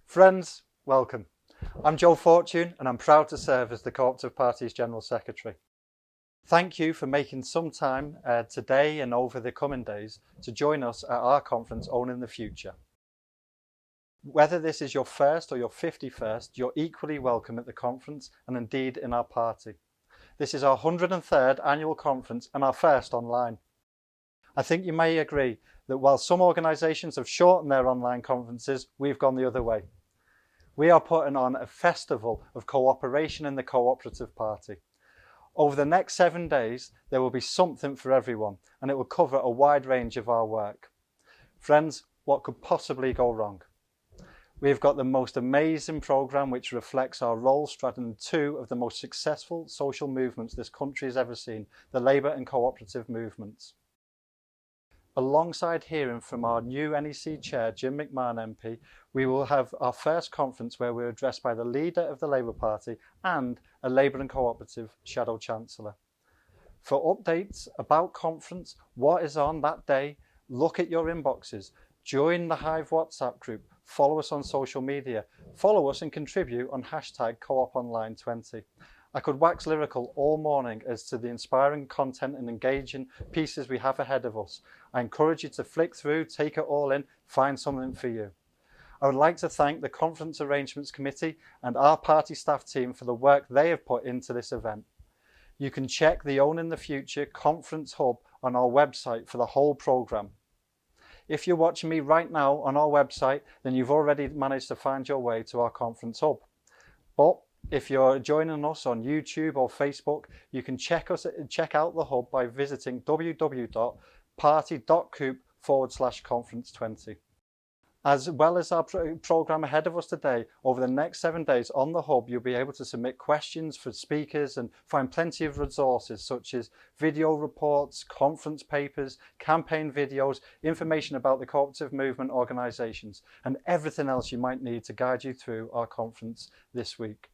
Friends, welcome. I'm Joe Fortune and I'm proud to serve as the Co-operative Party's General Secretary. Thank you for making some time today and over the coming days to join us at our conference Owning the Future. Whether this is your first or your 51st, you're equally welcome at the conference and indeed in our party. This is our 103rd annual conference and our first online. I think you may agree that while some organisations have shortened their online conferences, we've gone the other way. We are putting on a festival of cooperation in the Co-operative Party. Over the next 7 days, there will be something for everyone, and it will cover a wide range of our work. Friends, what could possibly go wrong? We've got the most amazing programme which reflects our role straddling two of the most successful social movements this country has ever seen, the labour and cooperative movements. Alongside hearing from our new NEC Chair, Jim McMahon MP, we will have our first conference where we're addressed by the leader of the Labour Party and a Labour and Cooperative Shadow Chancellor. For updates about conference, what is on that day, look at your inboxes, join the Hive WhatsApp group, follow us on social media, follow us and contribute on #CoopOnline20. I could wax lyrical all morning as to the inspiring content and engaging pieces we have ahead of us. I encourage you to flick through, take it all in, find something for you. I would like to thank the Conference Arrangements Committee and our party staff team for the work they have put into this event. You can check the Owning the Future Conference Hub on our website for the whole programme. If you're watching me right now on our website, then you've already managed to find your way to our Conference Hub. But if you're joining us on YouTube or Facebook, you can check out the hub by visiting www.party.coop/conference20. As well as our programme ahead of us today, over the next 7 days on the hub, you'll be able to submit questions for speakers and find plenty of resources such as video reports, conference papers, campaign videos, information about the cooperative movement organisations, and everything else you might need to guide you through our conference this week.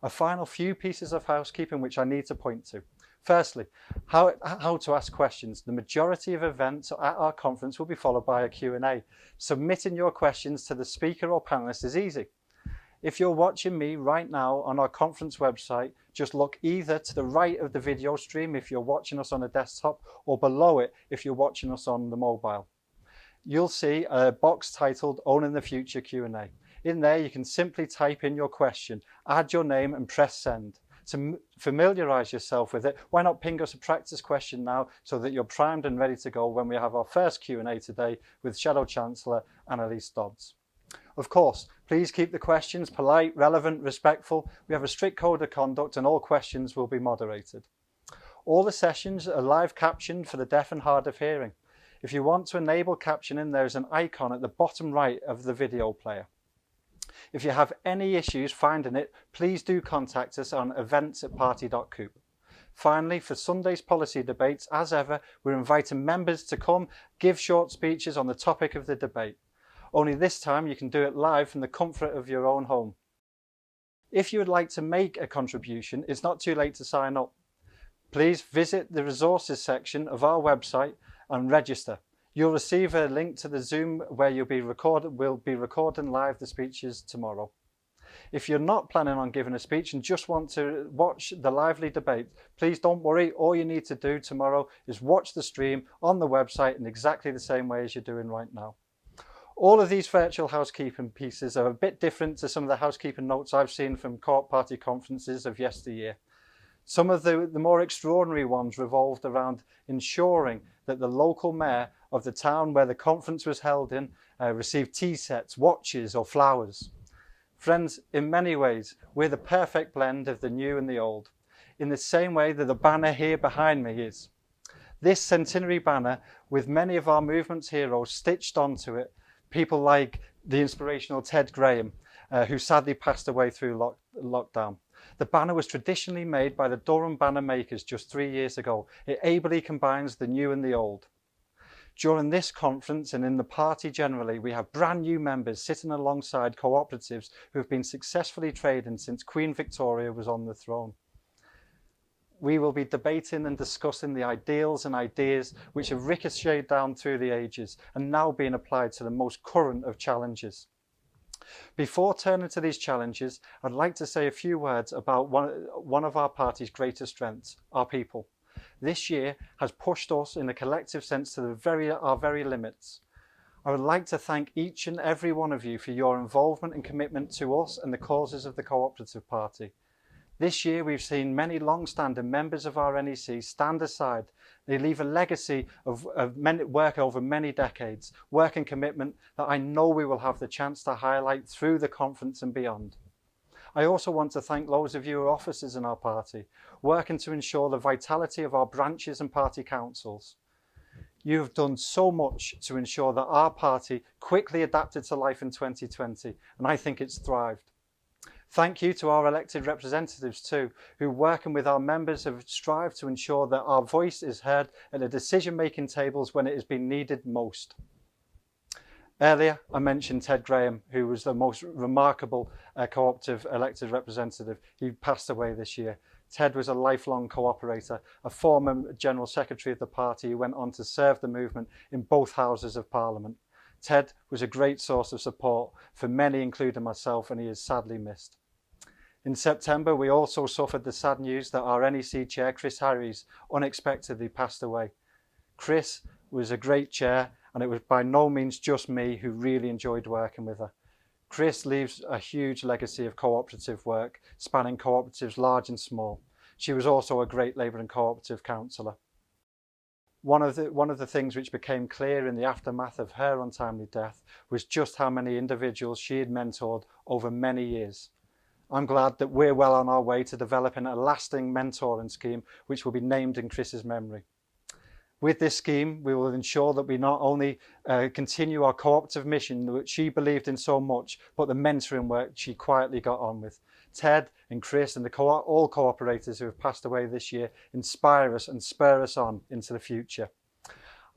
A final few pieces of housekeeping which I need to point to. Firstly, how to ask questions. The majority of events at our conference will be followed by a Q&A. Submitting your questions to the speaker or panelist is easy. If you're watching me right now on our conference website, just look either to the right of the video stream if you're watching us on a desktop or below it if you're watching us on the mobile. You'll see a box titled Owning the Future Q&A. In there, you can simply type in your question, add your name and press send. To familiarise yourself with it, why not ping us a practice question now so that you're primed and ready to go when we have our first Q&A today with Shadow Chancellor Annalise Dodds. Of course, please keep the questions polite, relevant, respectful. We have a strict code of conduct and all questions will be moderated. All the sessions are live captioned for the deaf and hard of hearing. If you want to enable captioning, there is an icon at the bottom right of the video player. If you have any issues finding it, please do contact us on events@party.coop. Finally, for Sunday's policy debates, as ever, we're inviting members to come give short speeches on the topic of the debate. Only this time you can do it live from the comfort of your own home. If you would like to make a contribution, it's not too late to sign up. Please visit the resources section of our website and register. You'll receive a link to the Zoom where we'll be recording live the speeches tomorrow. If you're not planning on giving a speech and just want to watch the lively debate, please don't worry. All you need to do tomorrow is watch the stream on the website in exactly the same way as you're doing right now. All of these virtual housekeeping pieces are a bit different to some of the housekeeping notes I've seen from Co-op Party conferences of yesteryear. Some of the more extraordinary ones revolved around ensuring that the local mayor of the town where the conference was held in received tea sets, watches or flowers. Friends, in many ways, we're the perfect blend of the new and the old, in the same way that the banner here behind me is. This Centenary Banner, with many of our movement's heroes stitched onto it, people like the inspirational Ted Graham, who sadly passed away through lockdown. The banner was traditionally made by the Durham banner makers just 3 years ago. It ably combines the new and the old. During this conference and in the party generally, we have brand new members sitting alongside cooperatives who have been successfully trading since Queen Victoria was on the throne. We will be debating and discussing the ideals and ideas which have ricocheted down through the ages and now being applied to the most current of challenges. Before turning to these challenges, I'd like to say a few words about one of our party's greatest strengths, our people. This year has pushed us in a collective sense to our very limits. I would like to thank each and every one of you for your involvement and commitment to us and the causes of the Co-operative Party. This year we've seen many long-standing members of our NEC stand aside. They leave a legacy of work over many decades, work and commitment that I know we will have the chance to highlight through the conference and beyond. I also want to thank those of you who are officers in our party, working to ensure the vitality of our branches and party councils. You have done so much to ensure that our party quickly adapted to life in 2020, and I think it's thrived. Thank you to our elected representatives too, who working with our members have strived to ensure that our voice is heard at the decision-making tables when it has been needed most. Earlier, I mentioned Ted Graham, who was the most remarkable co-operative elected representative. He passed away this year. Ted was a lifelong co-operator, a former General Secretary of the party who went on to serve the movement in both Houses of Parliament. Ted was a great source of support for many, including myself, and he is sadly missed. In September, we also suffered the sad news that our NEC chair, Chris Harries, unexpectedly passed away. Chris was a great chair, and it was by no means just me who really enjoyed working with her. Chris leaves a huge legacy of cooperative work, spanning cooperatives large and small. She was also a great Labour and cooperative councillor. One of the things which became clear in the aftermath of her untimely death was just how many individuals she had mentored over many years. I'm glad that we're well on our way to developing a lasting mentoring scheme which will be named in Chris's memory. With this scheme, we will ensure that we not only continue our cooperative mission that she believed in so much, but the mentoring work she quietly got on with. Ted and Chris and all cooperators who have passed away this year inspire us and spur us on into the future.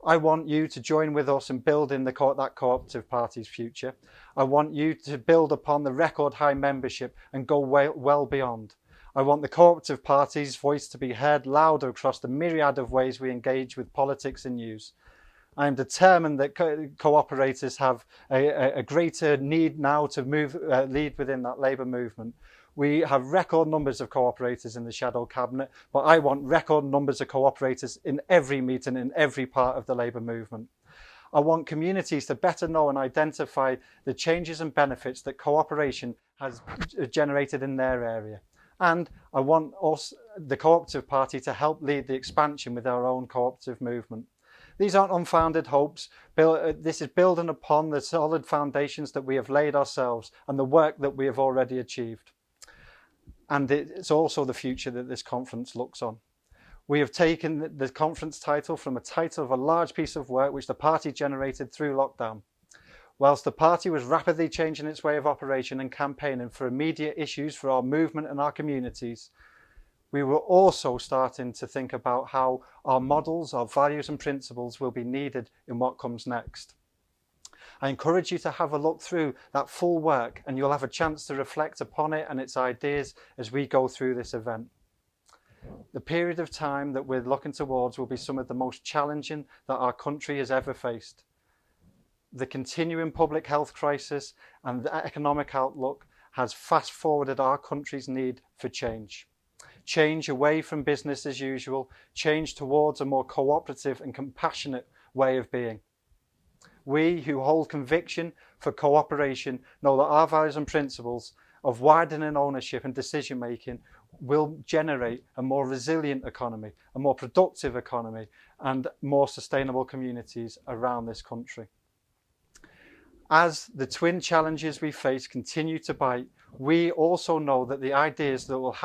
I want you to join with us in building that cooperative party's future. I want you to build upon the record high membership and go well beyond. I want the cooperative party's voice to be heard louder across the myriad of ways we engage with politics and news. I am determined that cooperators have a greater need now to lead within that Labour movement. We have record numbers of cooperators in the shadow cabinet, but I want record numbers of cooperators in every meeting in every part of the Labour movement. I want communities to better know and identify the changes and benefits that cooperation has generated in their area. And I want us, the Cooperative Party, to help lead the expansion with our own cooperative movement. These aren't unfounded hopes. This is building upon the solid foundations that we have laid ourselves and the work that we have already achieved. And it's also the future that this conference looks on. We have taken the conference title from a title of a large piece of work which the party generated through lockdown. Whilst the party was rapidly changing its way of operation and campaigning for immediate issues for our movement and our communities, we were also starting to think about how our models, our values and principles will be needed in what comes next. I encourage you to have a look through that full work, and you'll have a chance to reflect upon it and its ideas as we go through this event. The period of time that we're looking towards will be some of the most challenging that our country has ever faced. The continuing public health crisis and the economic outlook has fast-forwarded our country's need for change. Change away from business as usual, change towards a more cooperative and compassionate way of being. We who hold conviction for cooperation know that our values and principles of widening ownership and decision making will generate a more resilient economy, a more productive economy, and more sustainable communities around this country. As the twin challenges we face continue to bite, we also know that the ideas that will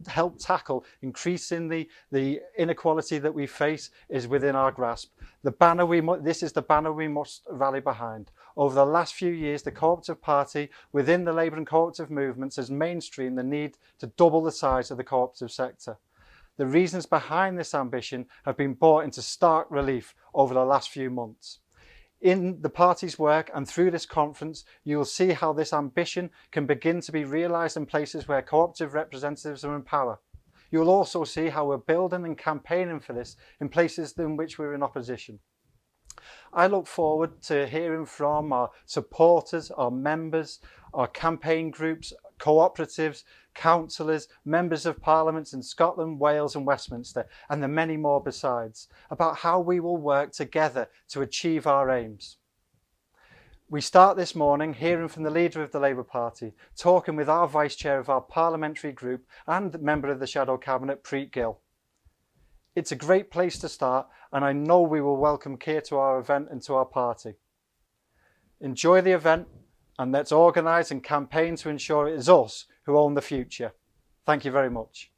help tackle increasingly the inequality that we face is within our grasp. This is the banner we must rally behind. Over the last few years, the Cooperative Party within the Labour and cooperative movements has mainstreamed the need to double the size of the cooperative sector. The reasons behind this ambition have been brought into stark relief over the last few months. In the party's work and through this conference, you will see how this ambition can begin to be realised in places where cooperative representatives are in power. You will also see how we're building and campaigning for this in places in which we're in opposition. I look forward to hearing from our supporters, our members, our campaign groups, cooperatives, councillors, members of parliaments in Scotland, Wales and Westminster, and the many more besides, about how we will work together to achieve our aims. We start this morning hearing from the leader of the Labour Party, talking with our vice chair of our parliamentary group and member of the Shadow Cabinet, Preet Gill. It's a great place to start, and I know we will welcome Keir to our event and to our party. Enjoy the event, and let's organise and campaign to ensure it is us who own the future. Thank you very much.